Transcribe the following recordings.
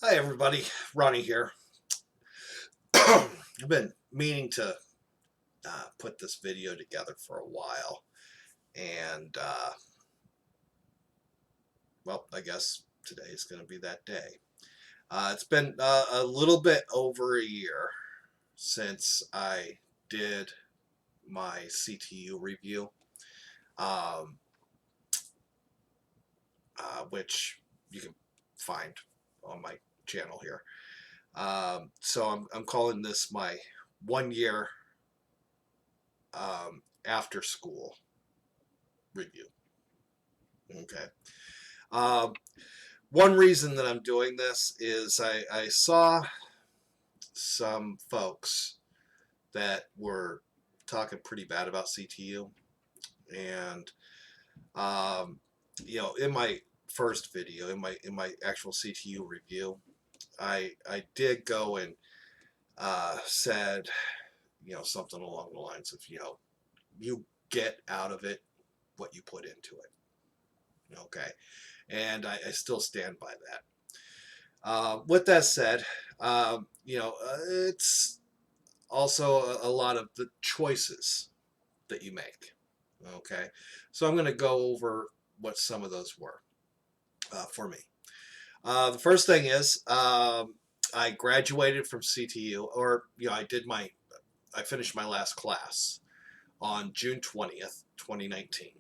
Hi everybody, Ronnie here. I've been meaning to put this video together for a while, and well, I guess today is going to be that day. It's been a little bit over a year since I did my CTU review, um, which you can find on my channel here. So I'm calling this my 1 year after school review. Okay. Um, One reason that I'm doing this is I saw some folks that were talking pretty bad about CTU, and um, in my first video, in my actual CTU review, I did go and said something along the lines of you get out of it what you put into it. Okay, and I still stand by that. With that said, it's also a lot of the choices that you make. Okay, so I'm going to go over what some of those were for me. The first thing is I graduated from CTU, or I finished my last class on June 20th, 2019.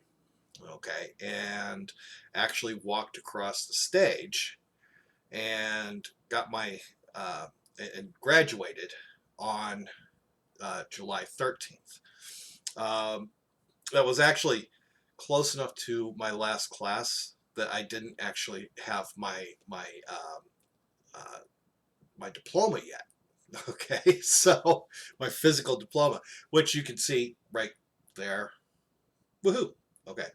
Okay, and actually walked across the stage and got my and graduated on July 13th. That was actually close enough to my last class that I didn't actually have uh, my diploma yet. Okay, so my physical diploma, which you can see right there. Woohoo! Okay,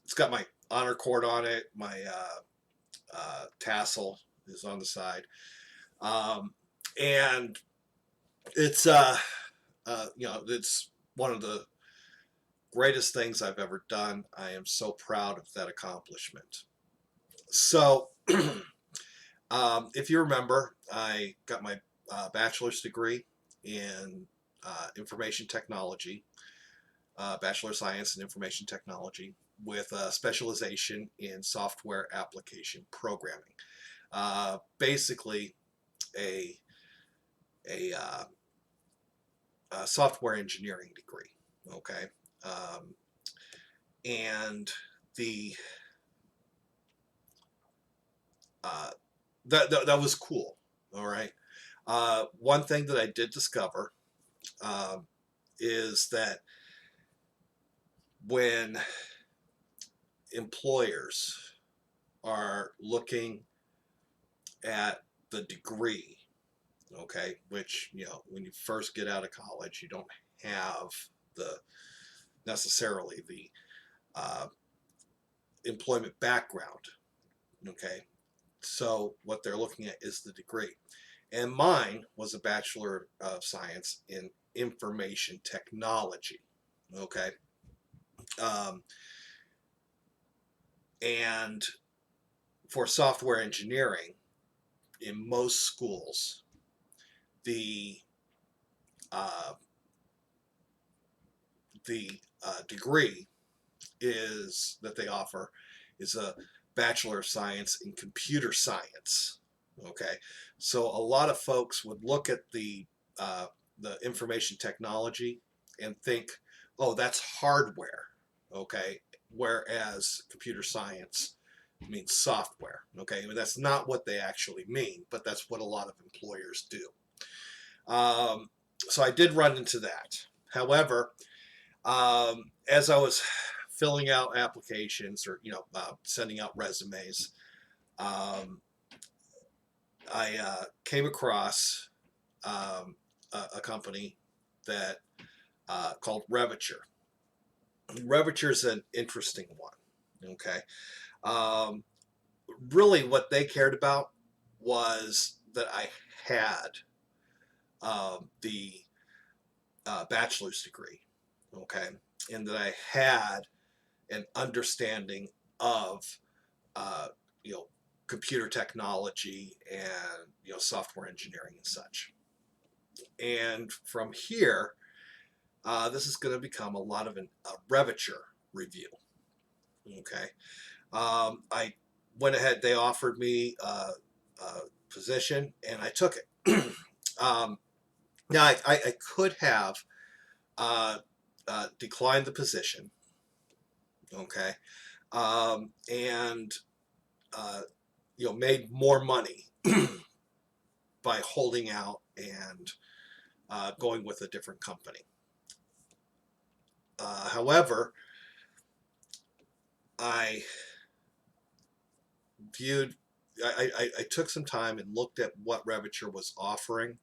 it's got my honor cord on it. My tassel is on the side. And it's it's one of the greatest things I've ever done. I am so proud of that accomplishment. So, if you remember, I got my bachelor's degree in information technology, bachelor of science in information technology, with a specialization in software application programming. Basically, a a software engineering degree. Okay, um, and the uh, that was cool. All right. One thing that I did discover um, is that when employers are looking at the degree, okay, which when you first get out of college, you don't have the necessarily the uh, employment background. Okay, so what they're looking at is the degree. And mine was a Bachelor of Science in Information Technology. Okay. Um, and for software engineering, in most schools, the uh, the degree is that they offer is a Bachelor of Science in Computer Science. Okay, so a lot of folks would look at the information technology and think, oh, that's hardware. Okay, whereas computer science means software. Okay, I mean, that's not what they actually mean, but that's what a lot of employers do. Um, so I did run into that. However, as I was filling out applications or sending out resumes, um, I came across a company that called Revature. Revature is an interesting one. Okay, um, really, what they cared about was that I had the bachelor's degree. Okay, and that I had an understanding of uh, you know computer technology and software engineering and such. And from here, this is going to become a lot of a Revature review. Okay, I went ahead. They offered me a position, and I took it. Now I could have declined the position. Okay, and made more money by holding out and going with a different company. However, I viewed, I took some time and looked at what Revature was offering,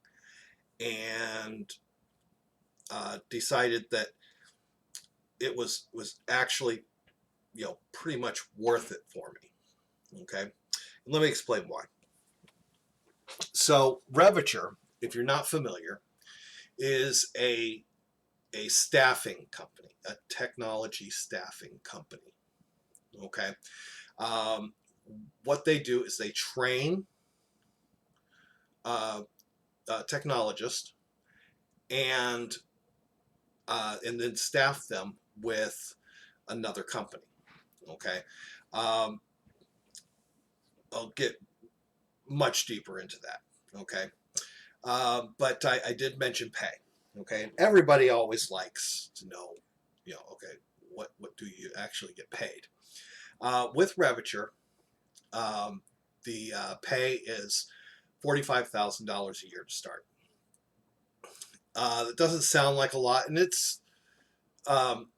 and decided that it was actually pretty much worth it for me. Okay, and let me explain why. So Revature, if you're not familiar, is a staffing company, a technology staffing company. Okay, um, what they do is they train technologists and then staff them with another company. Okay, um, I'll get much deeper into that. Okay, but I did mention pay. Okay, and everybody always likes to know, okay, what do you actually get paid? With Revature, the pay is $45,000 a year to start. It doesn't sound like a lot, and it's um,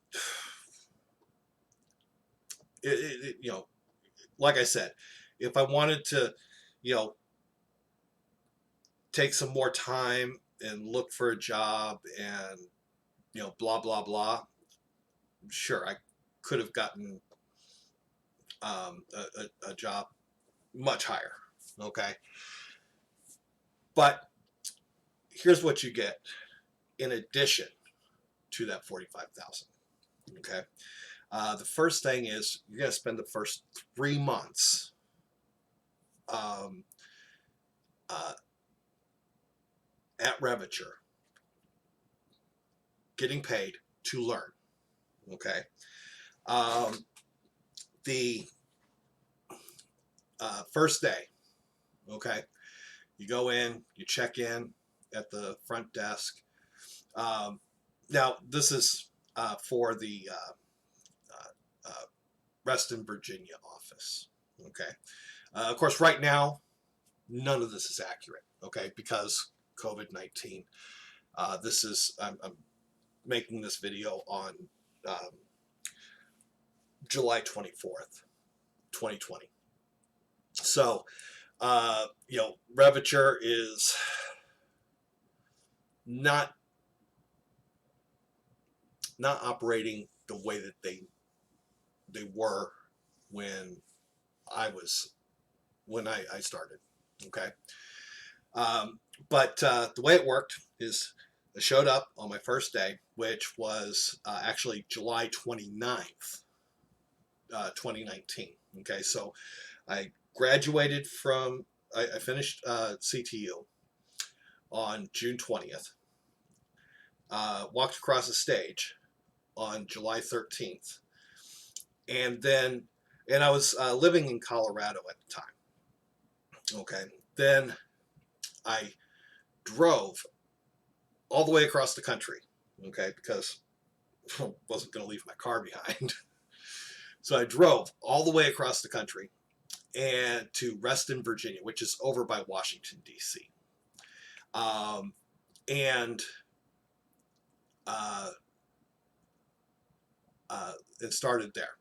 like I said, if I wanted to, you know, take some more time and look for a job and blah blah blah, sure, I could have gotten a job much higher. Okay, but here's what you get in addition to that 45,000. Okay, the first thing is you're going to spend the first 3 months um, uh, at Revature getting paid to learn. Okay, um, the first day. Okay, you go in, you check in at the front desk. Um, Now, this is for the Reston, Virginia office. Okay. Of course, right now, none of this is accurate. Okay, because COVID-19. I'm making this video on um, July 24th, 2020. So, Revature is not operating the way that they were when I started. Okay, but the way it worked is I showed up on my first day, which was actually July 29th, 2019. Okay, so I graduated from I finished CTU on June 20th. Walked across the stage on July 13th, and I was living in Colorado at the time. Okay, then I drove all the way across the country. Okay, because I wasn't going to leave my car behind. So I drove all the way across the country and to Reston, Virginia, which is over by Washington, D.C. And uh, it started there.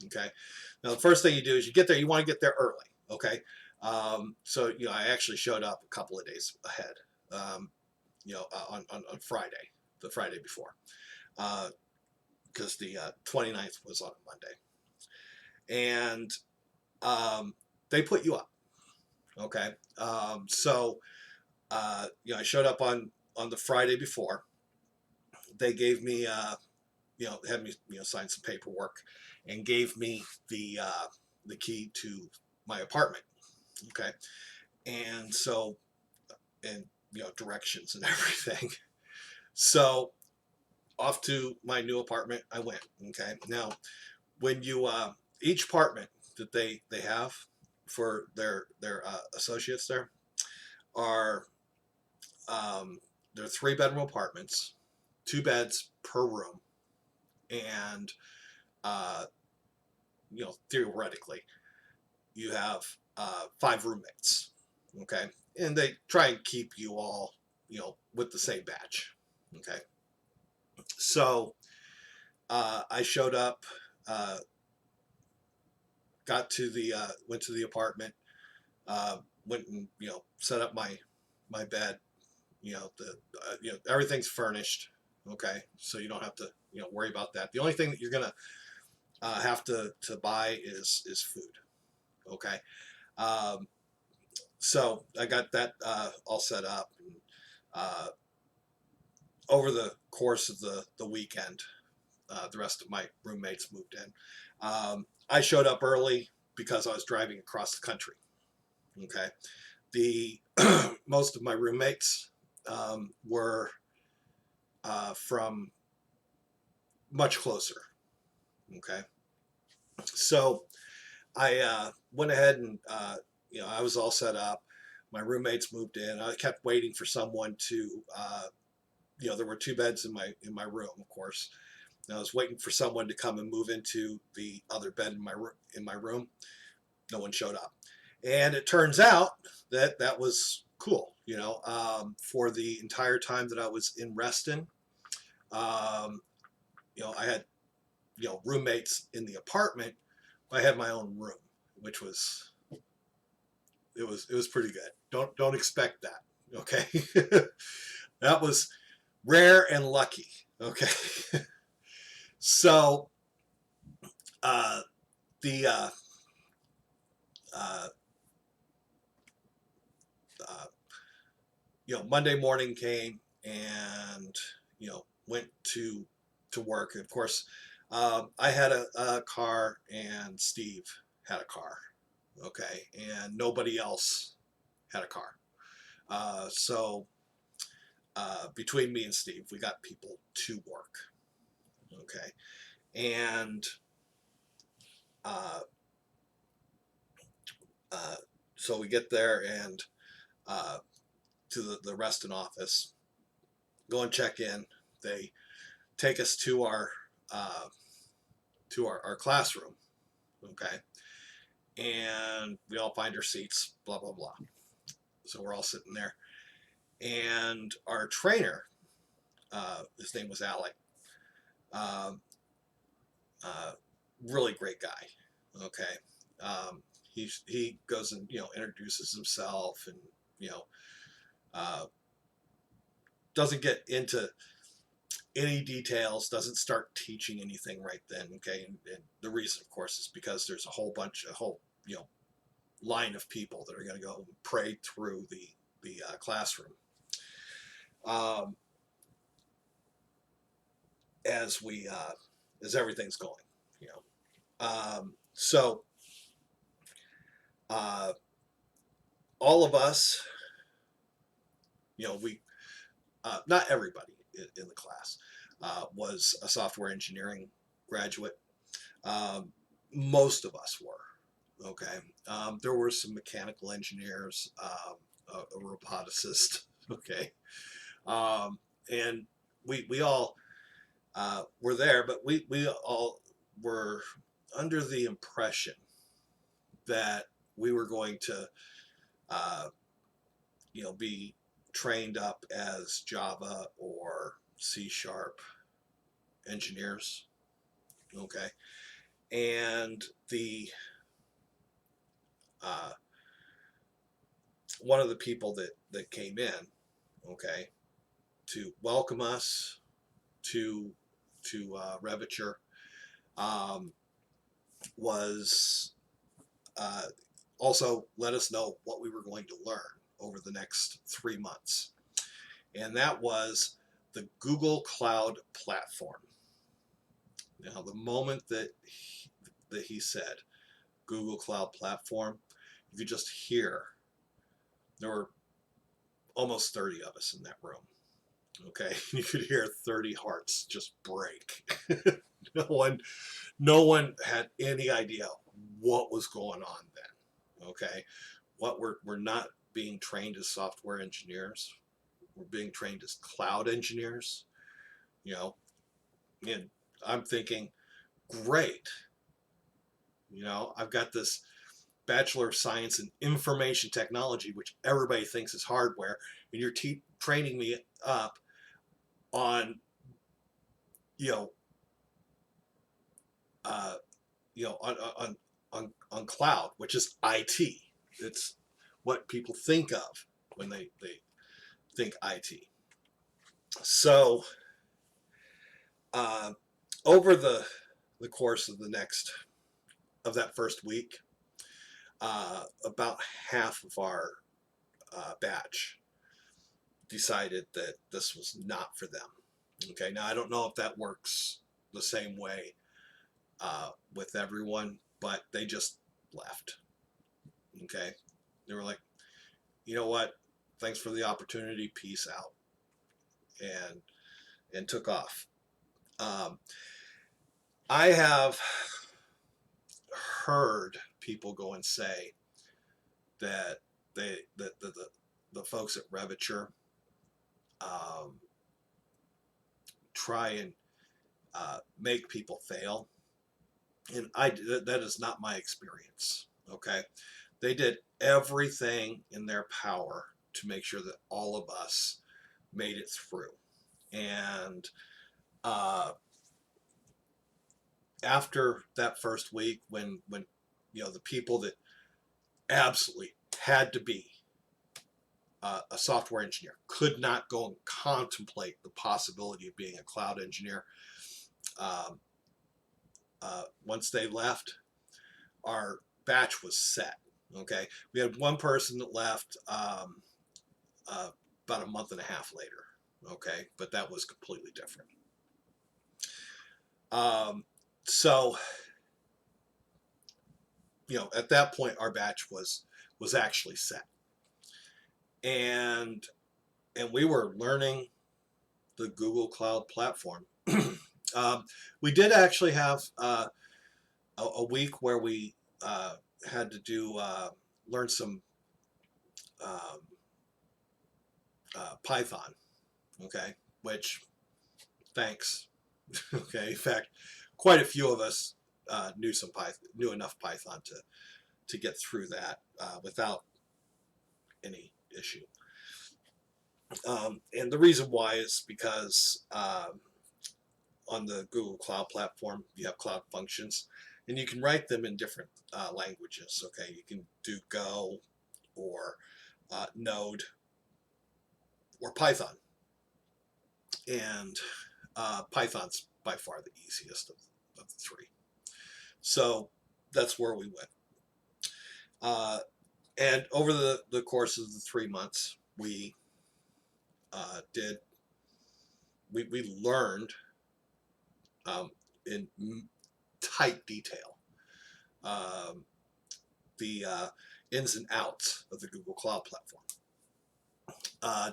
Okay. Now, the first thing you do is you get there, you want to get there early. Okay. So, I actually showed up a couple of days ahead, on Friday, the Friday before, because the 29th was on a Monday. And they put you up. Okay. I showed up on the Friday before. They gave me, had me, sign some paperwork, and gave me the key to my apartment. Okay, and so, and directions and everything. So off to my new apartment I went. Okay, now when you each apartment that they have for their associates there are they're 3 bedroom apartments, 2 beds per room, and uh, theoretically you have 5 roommates. Okay, and they try and keep you all with the same batch. Okay, so I showed up, uh, got to the went to the apartment, went and set up my bed. The everything's furnished. Okay, so you don't have to worry about that. The only thing that you're gonna have to buy is food. Okay, um, so I got that all set up. And, over the course of the weekend, the rest of my roommates moved in. I showed up early because I was driving across the country. Okay, the most of my roommates were from much closer. Okay, so I went ahead and I was all set up. My roommates moved in. I kept waiting for someone to there were 2 beds in my room, of course. And I was waiting for someone to come and move into the other bed in my room. No one showed up, and it turns out that that was cool. For the entire time that I was in Reston, I had roommates in the apartment. I had my own room, which was it was pretty good. Don't expect that. Okay, that was rare and lucky. Okay, so uh, the uh, uh, Monday morning came, and went to work. Of course, I had a car, and Steve had a car. Okay, and nobody else had a car. So between me and Steve, we got people to work. Okay, and uh, uh, so we get there and uh, to the Reston office, go and check in. They take us uh, to our classroom. Okay, and we all find our seats. Blah blah blah. So we're all sitting there, and our trainer, his name was Alec. Um, uh, really great guy. Okay, he goes and introduces himself, and you know uh, doesn't get into any details, doesn't start teaching anything right then. Okay, and the reason, of course, is because there's a whole line of people that are going to go and pray through the classroom. Um, as we as everything's going, you so uh, all of us, we not everybody in the class was a software engineering graduate. Um, Most of us were. Okay, there were some mechanical engineers, a roboticist. Okay, and we all were there, but we all were under the impression that we were going to, uh, be trained up as Java or C# engineers. Okay, and the uh, one of the people that came in, okay, to welcome us to Revature, um, was also let us know what we were going to learn over the next 3 months, and that was the Google Cloud Platform. Now, the moment that he said Google Cloud Platform, you could just hear, there were almost 30 of us in that room. Okay, you could hear 30 hearts just break. No one had any idea what was going on then. Okay, we're not being trained as software engineers. We're being trained as cloud engineers. You know, and I'm thinking, great. I've got this Bachelor of Science in Information Technology, which everybody thinks is hardware, and you're training me up on, you know, uh, on cloud, which is IT. It's what people think of when they think IT. So uh, over the course of that first week, about half of our batch decided that this was not for them. Okay, now I don't know if that works the same way with everyone, but they just left. Okay, they were like, you know what? Thanks for the opportunity. Peace out, and took off. Um, I have heard people go and say that the folks at Revature um, try and make people fail, and that is not my experience. Okay, they did everything in their power to make sure that all of us made it through, and after that first week, when the people that absolutely had to be a software engineer could not go and contemplate the possibility of being a cloud engineer, um, once they left, our batch was set. Okay, we had one person that left about a month and a half later. Okay, but that was completely different. So at that point, our batch was actually set, and we were learning the Google Cloud platform. We did actually have a week where we had to learn some um, Python. Okay, which thanks. Okay, in fact, quite a few of us knew enough Python to get through that without any issue. And the reason why is because on the Google Cloud platform, you have cloud functions, and you can write them in different languages. Okay, you can do Go or Node or Python, and Python's by far the easiest of the three. So that's where we went. And over the course of the 3 months, we learned in tight detail the ins and outs of the Google Cloud platform.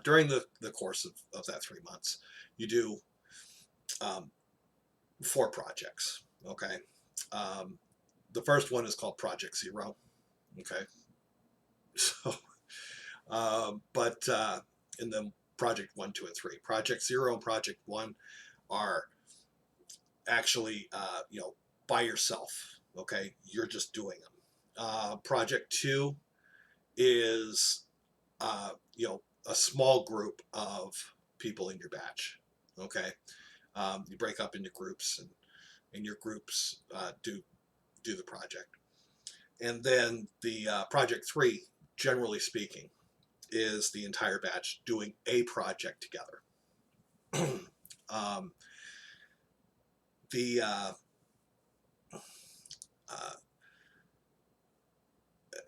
During the course of that 3 months, you do 4 projects. Okay, the first one is called Project Zero. Okay, so but in the Project 1, 2, and 3, Project Zero and Project 1 are actually by yourself. Okay, you're just doing them. Project 2 is a small group of people in your batch. Okay, you break up into groups, and your groups do the project. And then the Project 3, generally speaking, is the entire batch doing a project together. um, the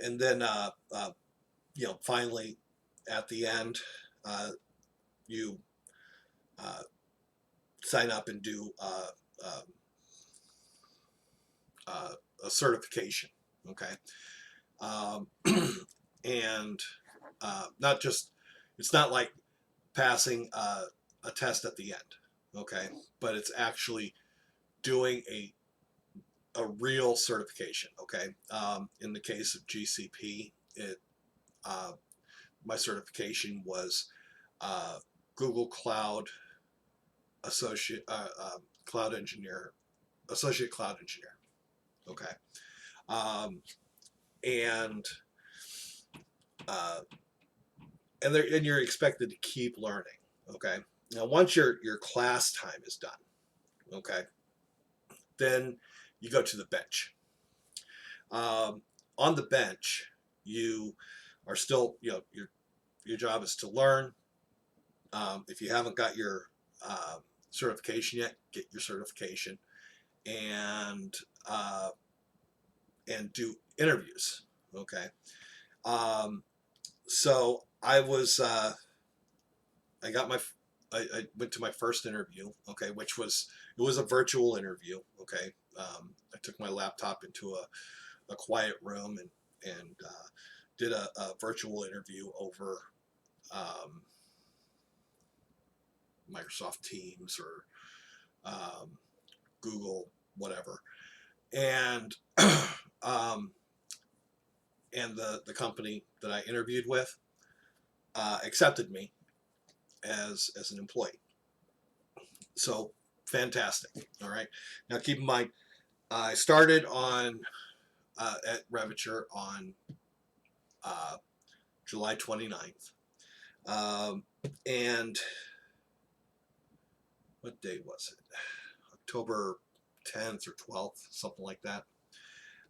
and then finally at the end, you sign up and do a certification. Okay, and not just, it's not like passing a test at the end, okay, but it's actually doing a real certification, okay. In the case of GCP, it uh, my certification was uh, Google Cloud associate cloud engineer, associate cloud engineer, okay. um, and uh, and you're expected to keep learning, okay. Now once your class time is done, okay, then you go to the bench. um, on the bench, you are still, your job is to learn. If you haven't got your certification yet, get your certification, and uh, and do interviews, okay. um, so I got my I went to my first interview, okay, which was, it was a virtual interview, okay. I took my laptop into a quiet room and did a virtual interview over um, Microsoft Teams or um, Google, whatever, and um, and the company that I interviewed with accepted me as an employee. So fantastic. All right. Now keep in mind, I started on at Revature on uh, July 29th. And what day was it? October 10th or 12th, something like that.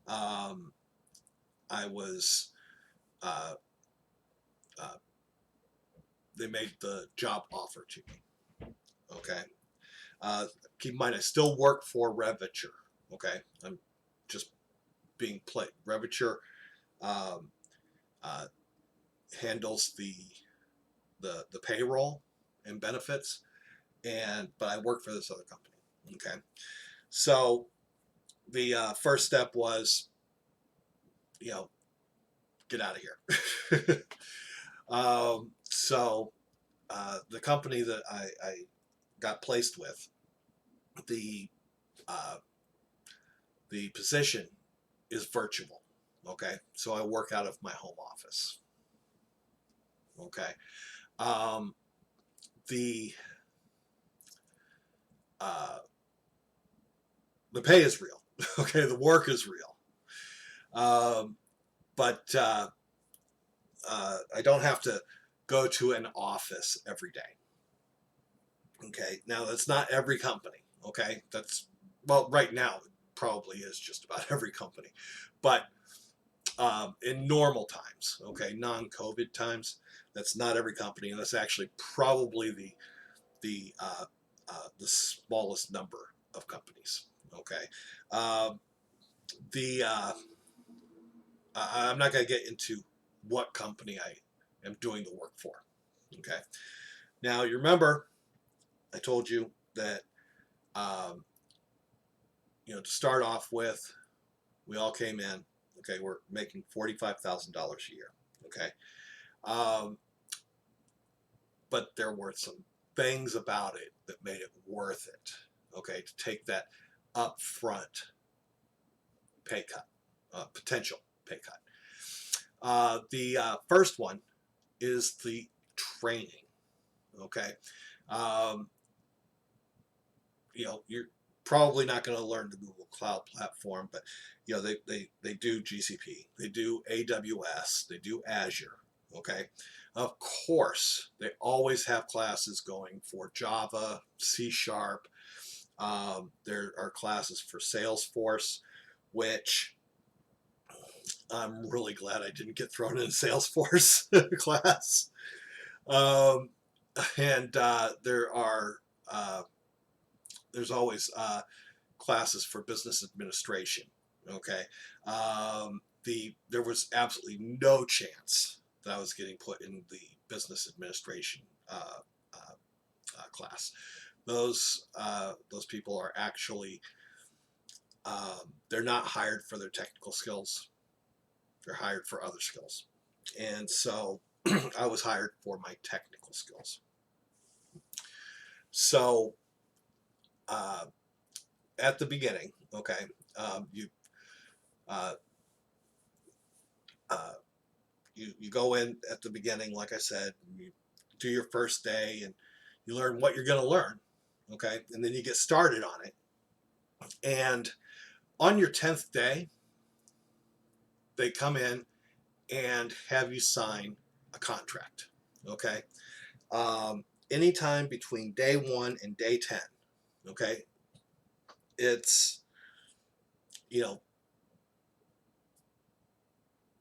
Um, I was, uh, uh, they made the job offer to me. Okay. Uh, keep in mind, I still work for Revature. Okay. I'm just being played. Revature um, uh, handles the payroll and benefits, but I work for this other company. Okay. So the first step was, you know, get out of here. So the company that I got placed with, the uh, the position is virtual. Okay, so I work out of my home office. Okay, um, the uh, the pay is real. Okay, the work is real, but I don't have to go to an office every day. Okay, now that's not every company. Okay, that's, well, right now it probably is just about every company, but in normal times, okay, non-COVID times, that's not every company, and that's actually probably the smallest number of companies. Okay, um, the I'm not going to get into what company I am doing the work for. Okay, now you remember I told you that um, to start off with, we all came in. Okay, we're making $45,000 a year. Okay, um, but there were some things about it that made it worth it. Okay, to take that upfront pay cut, potential pay cut. The first one is the training. Okay, um, you're probably not going to learn the Google Cloud platform, but they do GCP, they do AWS, they do Azure. Okay, of course they always have classes going for Java, C Sharp. There are classes for Salesforce, which I'm really glad I didn't get thrown in Salesforce class. Um, and uh, there's always classes for business administration. Okay, there was absolutely no chance that I was getting put in the business administration class. Those people are actually they're not hired for their technical skills. They're hired for other skills. And so I was hired for my technical skills. So uh, at the beginning, okay, you uh, uh, you go in at the beginning, like I said, you do your first day and you learn what you're going to learn, okay, and then you get started on it. And on your 10th day, they come in and have you sign a contract, okay. Anytime between day 1 and day 10, okay, it's, you know,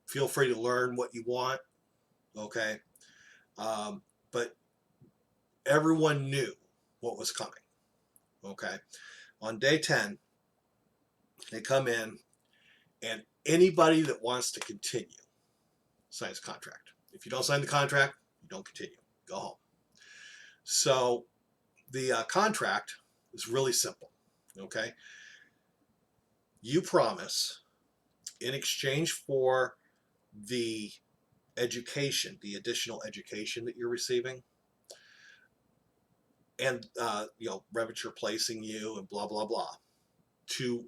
feel free to learn what you want, okay, but everyone knew what was coming, okay. On day 10, they come in and anybody that wants to continue signs a contract. If you don't sign the contract, you don't continue. Go home. So the contract is really simple. Okay, you promise in exchange for the education, the additional education that you're receiving, and Revature placing you and blah blah blah, to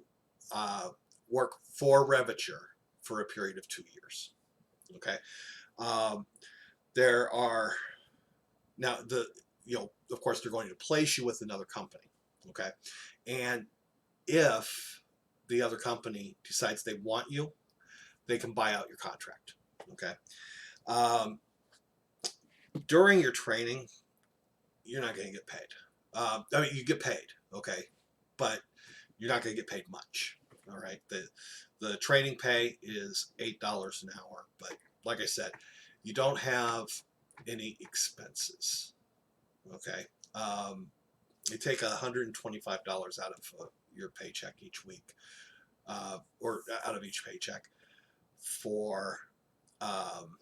uh, work for Revature for a period of 2 years. Okay, um, there are now of course they're going to place you with another company, okay, and if the other company decides they want you, they can buy out your contract, okay. um, During your training, you're not going to get paid. I mean, you get paid, okay, but you're not going to get paid much. All right, the training pay is $8 an hour, but like I said, you don't have any expenses. Okay, they take $125 out of your paycheck each week, or out of each paycheck for um,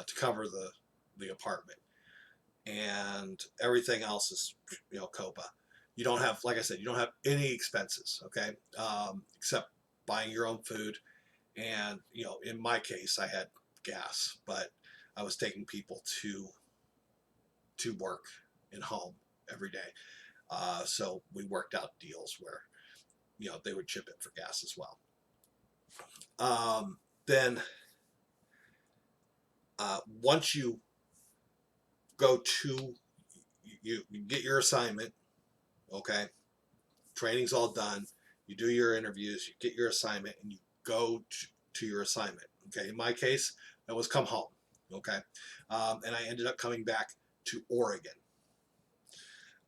to cover the apartment, and everything else is COPA. You don't have, like I said, you don't have any expenses, okay, except buying your own food, and in my case, I had gas, but I was taking people to work and home every day. So we worked out deals where they would chip in for gas as well. Then once you go to you get your assignment, okay, training's all done. You do your interviews, you get your assignment, and you go to your assignment. Okay, in my case, that was come home. Okay, and I ended up coming back to Oregon.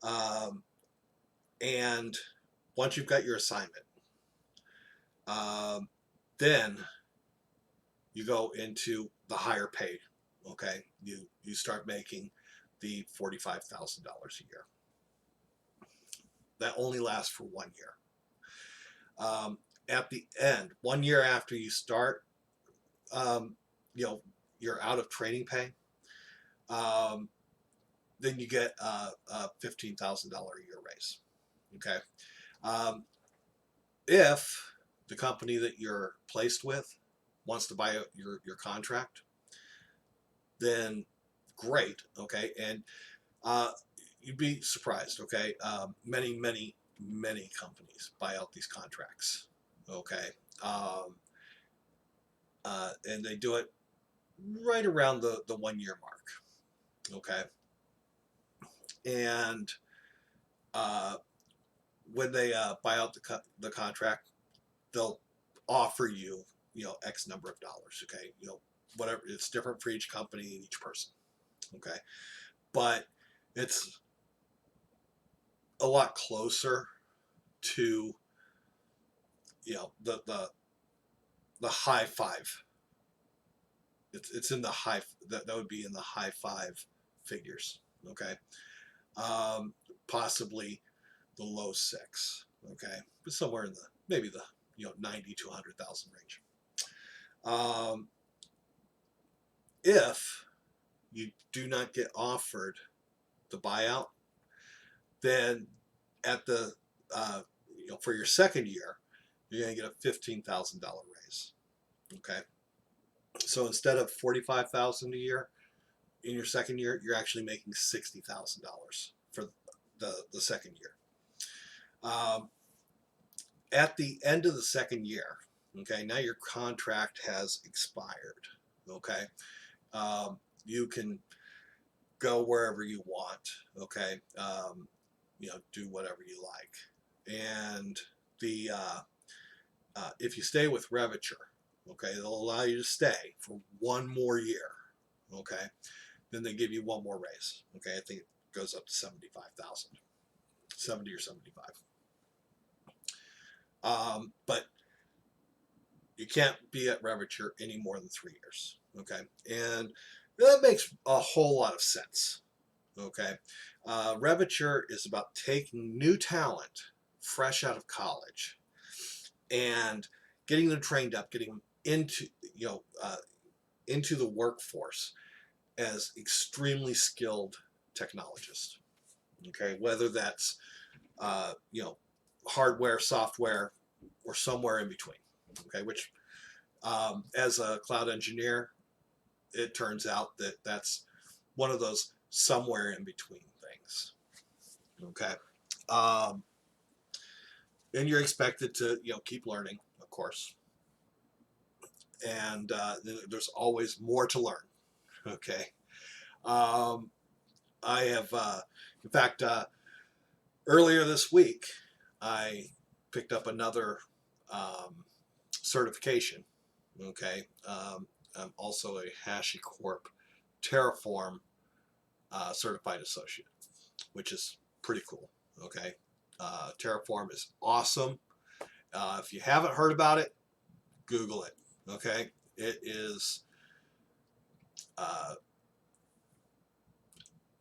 Um, and once you've got your assignment, um, then you go into the higher pay. Okay, you start making the $45,000 a year. That only lasts for 1 year. At the end, 1 year after you start, um, you're out of training pay. Um, then you get a $15,000 a year raise. Okay, um, if the company that you're placed with wants to buy your contract, then great. Okay, and you'd be surprised. Okay, many companies buy out these contracts. Okay, um, and they do it right around the 1 year mark. Okay, and uh, when they buy out the contract, they'll offer you X number of dollars. Okay, whatever, it's different for each company and each person. Okay, but it's a lot closer to the high five. It's in the high, that would be in the high five figures. Okay, um, possibly the low six. Okay, but somewhere in the maybe the 90 to 100,000 range. Um, if you do not get offered the buyout, then at the for your second year, you're going to get a $15,000 raise. Okay, So instead of 45,000 a year in your second year, you're actually making $60,000 for the second year. Um, at the end of the second year, okay, now your contract has expired. Okay, you can go wherever you want. Okay, do whatever you like, and the if you stay with Revature, okay, they'll allow you to stay for one more year. Okay, then they give you one more raise. Okay, I think it goes up to 75,000, 70 or 75. But you can't be at Revature any more than 3 years. Okay, and that makes a whole lot of sense. Okay, Revature is about taking new talent fresh out of college and getting them trained up, getting them into the workforce as extremely skilled technologists. Okay, whether that's uh, you know hardware, software, or somewhere in between. Okay, which as a cloud engineer, it turns out that that's one of those somewhere in between things. Okay, um, and you're expected to keep learning, of course, and there's always more to learn. Okay, um, I have, in fact, earlier this week, I picked up another certification. Okay, I'm also a HashiCorp Terraform certified associate, which is pretty cool. Okay, Terraform is awesome. If you haven't heard about it, Google it. Okay, it is. Uh,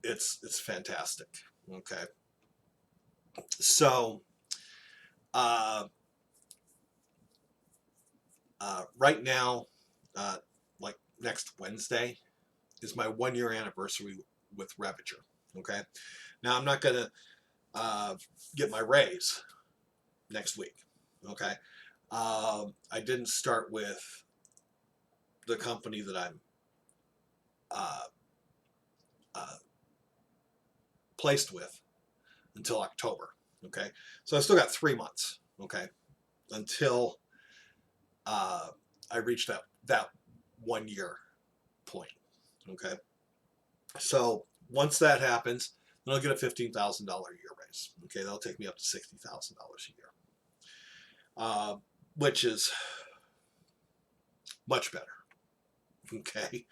it's fantastic. Okay, so uh, right now, like next Wednesday, is my 1 year anniversary with Revature. Okay, now I'm not gonna get my raise next week. Okay, I didn't start with the company that I'm uh, uh, placed with until October. Okay, so I still got 3 months. Okay, until I reach that 1 year point. Okay, so once that happens, then I'll get a $15,000 a year raise. Okay, that'll take me up to $60,000 a year, which is much better. Okay,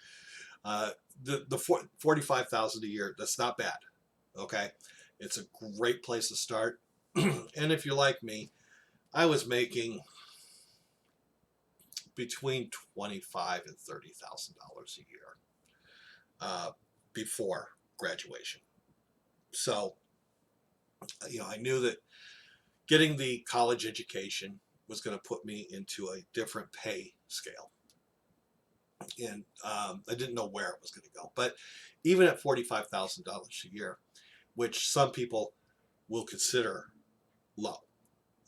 uh, the 45,000 a year, that's not bad. Okay, it's a great place to start. And if you're like me, I was making between 25 and $30,000 a year before graduation. So I knew that getting the college education was going to put me into a different pay scale, and I didn't know where it was going to go. But even at $45,000 a year, which some people will consider low,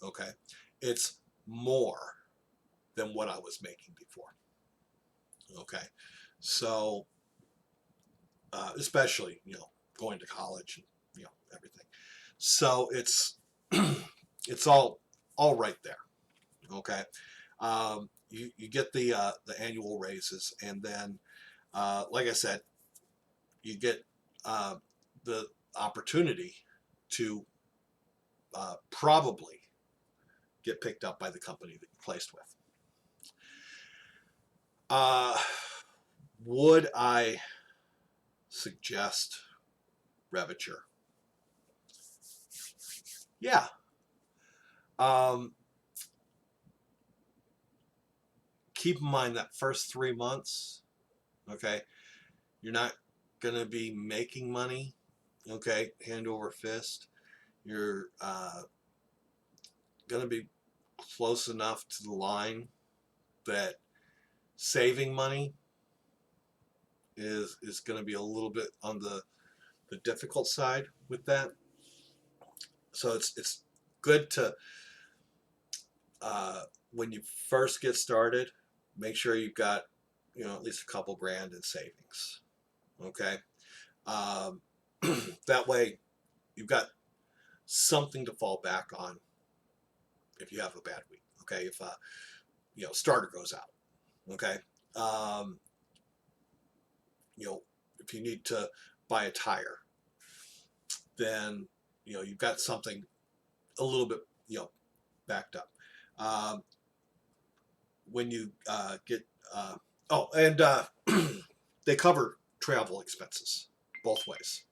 okay, it's more than what I was making before. Okay, so especially going to college and everything, so it's all right there. Okay, you get the annual raises, and then like I said, you get uh, the opportunity to probably get picked up by the company that you're placed with. Uh, would I suggest Revature? Yeah. Um, keep in mind that first 3 months, okay, you're not going to be making money, okay, hand over fist. You're going to be close enough to the line that saving money is going to be a little bit on the difficult side with that. So it's good to when you first get started, make sure you've got at least a couple grand in savings. Okay. Um, that way you've got something to fall back on if you have a bad week. Okay. If, starter goes out. Okay. Um, if you need to buy a tire, then, you've got something a little bit, backed up. Um, when you get, oh, and they cover travel expenses both ways.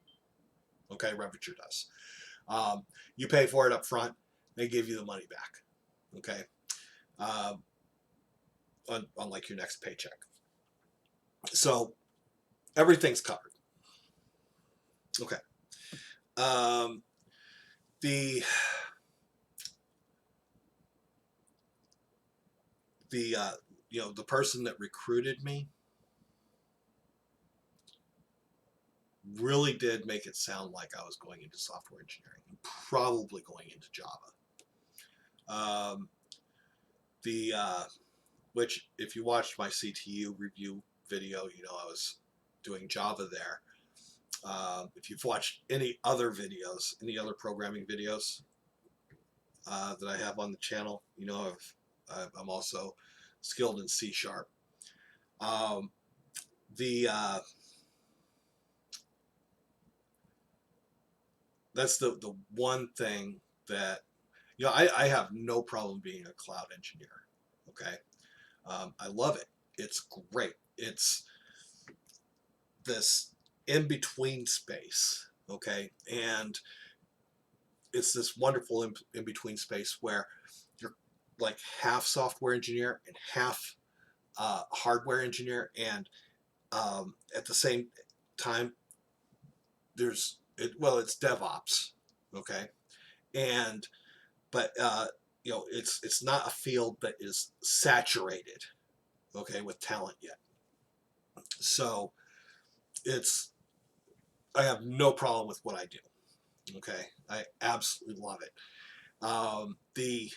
Okay, Revature does. You pay for it up front, they give you the money back. Okay, um, on like your next paycheck. So everything's covered. Okay. Um, the the the person that recruited me really did make it sound like I was going into software engineering, probably going into Java. Um, the which, if you watched my CTU review video, I was doing Java there. If you've watched any other videos, any other programming videos that I have on the channel, I'm also skilled in C#. Um, the That's the one thing that I have no problem being a cloud engineer. Okay, I love it. It's great. It's this in between space. Okay, and it's this wonderful in between space where you're like half software engineer and half hardware engineer, and at the same time, it's DevOps. Okay, and but it's not a field that is saturated, okay, with talent yet. So it's I have no problem with what I do. Okay, I absolutely love it. The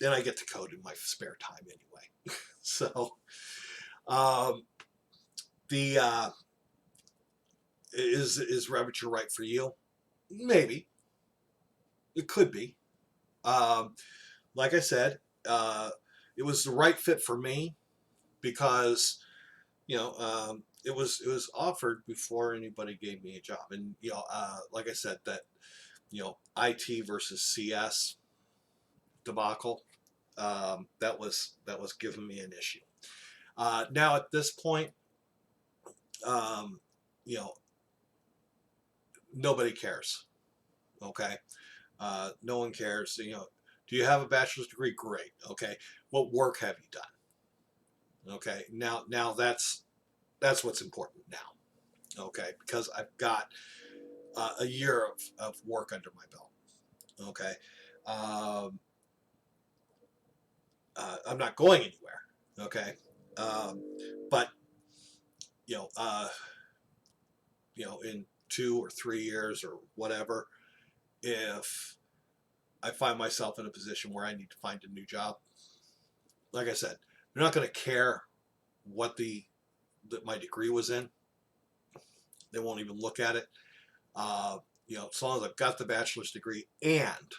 Then I get to code in my spare time anyway. So um, the is Revature right for you? Maybe it could be. Um, like I said, it was the right fit for me because it was offered before anybody gave me a job, and like I said, that IT versus CS debacle, that was giving me an issue. Now at this point, um, you know, nobody cares. Okay, no one cares. Do you have a bachelor's degree? Great. Okay, what work have you done? Okay, now that's what's important now. Okay, because I've got a year of work under my belt. Okay, um, I'm not going anywhere. Okay, um, but you know, uh, in 2 or 3 years or whatever, if I find myself in a position where I need to find a new job, like I said, they're not going to care what that my degree was in. They won't even look at it. As long as I've got the bachelor's degree and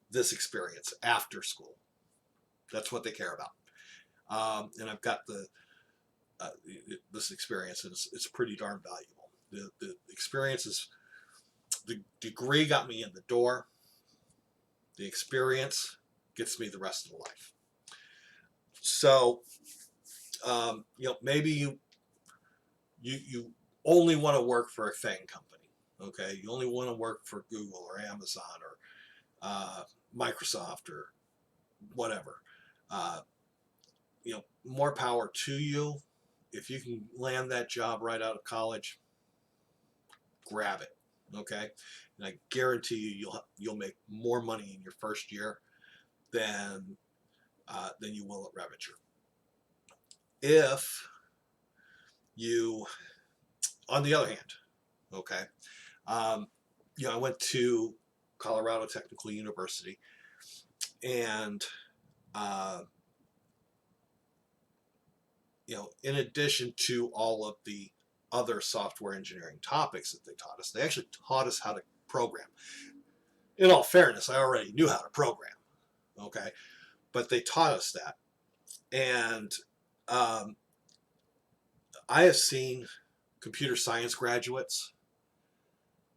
this experience after school, that's what they care about. And I've got uh, this experience, and it's pretty darn valuable. The experience is the degree got me in the door. The experience gets me the rest of the life. So, maybe you only want to work for a FANG company. Okay, you only want to work for Google or Amazon or Microsoft or whatever. Uh, more power to you. If you can land that job right out of college, grab it. Okay, and I guarantee you'll make more money in your first year than you will at Revature. If you, on the other hand, okay, I went to Colorado Technical University, and uh, in addition to all of the other software engineering topics that they taught us, they actually taught us how to program. In all fairness, I already knew how to program, okay? But they taught us that. And um, I have seen computer science graduates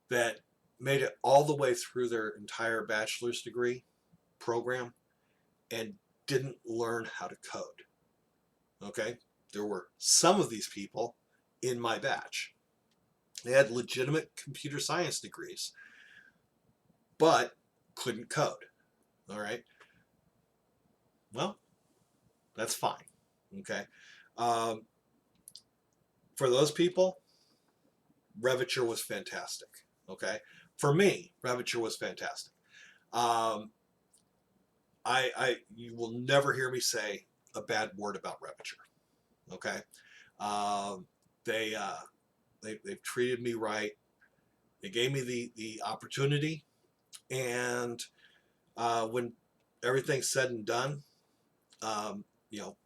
that made it all the way through their entire bachelor's degree program and didn't learn how to code. Okay? There were some of these people in my batch. They had legitimate computer science degrees, but couldn't code. All right? Well, that's fine. Okay? Um, for those people, Revature was fantastic. Okay? For me, Revature was fantastic. Um, you will never hear me say a bad word about Revature. Okay, um, they, they've treated me right. They gave me the opportunity, and when everything's said and done, um, you know,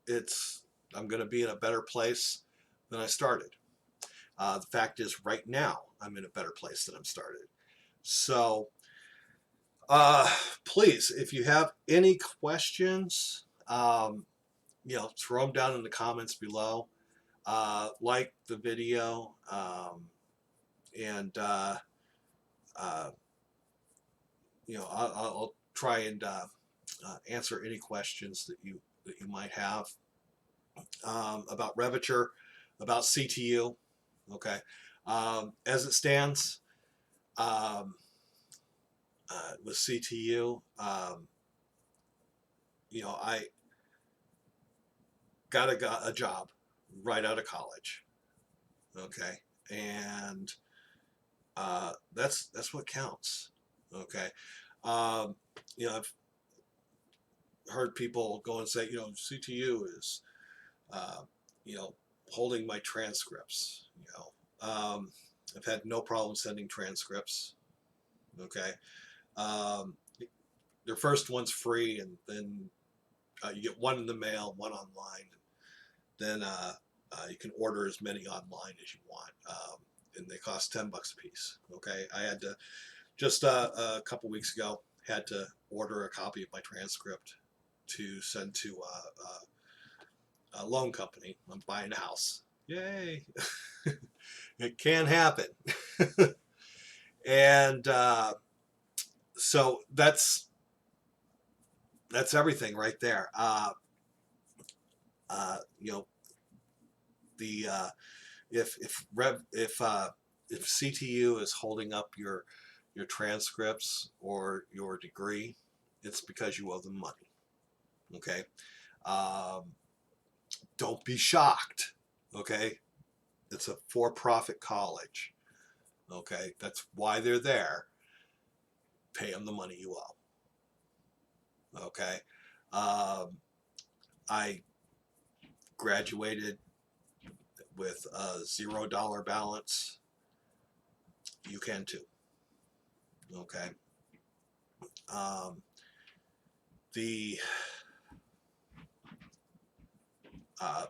it's I'm going to be in a better place than I started. The fact is, right now I'm in a better place than I'm started. So, please, if you have any questions, throw them down in the comments below. Like the video, and uh, I'll try and answer any questions that you might have about Revature, about CTU. Okay, as it stands, um, with CTU, I got a job right out of college. Okay, and that's what counts. Okay, um, I've heard people go and say, CTU is, uh, you know, holding my transcripts. I've had no problem sending transcripts. Okay, um, their first one's free, and then you get one in the mail, one online. Then you can order as many online as you want, and they cost $10 a piece. Okay, I had to just a couple weeks ago had to order a copy of my transcript to send to a loan company. I'm buying a house. Yay! It can happen. And so that's everything right there. Uh, you know, the if CTU is holding up your transcripts or your degree, it's because you owe them money. Okay, um, don't be shocked. Okay, it's a for-profit college. Okay, that's why they're there. Pay them the money you owe. Okay, I graduated with a $0 balance. You can too. Okay. Um, the uh,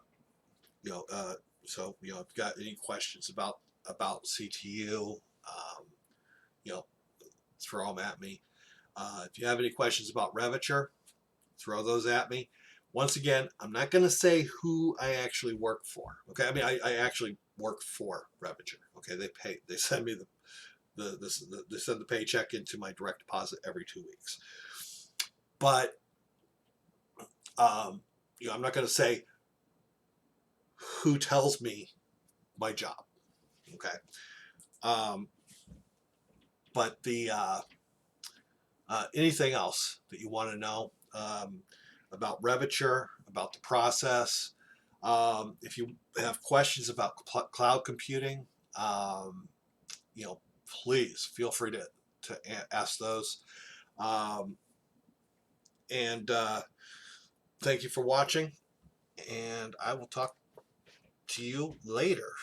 so if you've got any questions about CTU, you know, throw them at me. If you have any questions about Revature, throw those at me. Once again, I'm not going to say who I actually work for. Okay, I mean I actually work for Revature. Okay, they send me they send the paycheck into my direct deposit every 2 weeks. But I'm not going to say who tells me my job. Okay, um, but the anything else that you want to know about Revature, about the process, if you have questions about cloud computing, um, please feel free to ask those. Um, and thank you for watching, and I will talk to you later.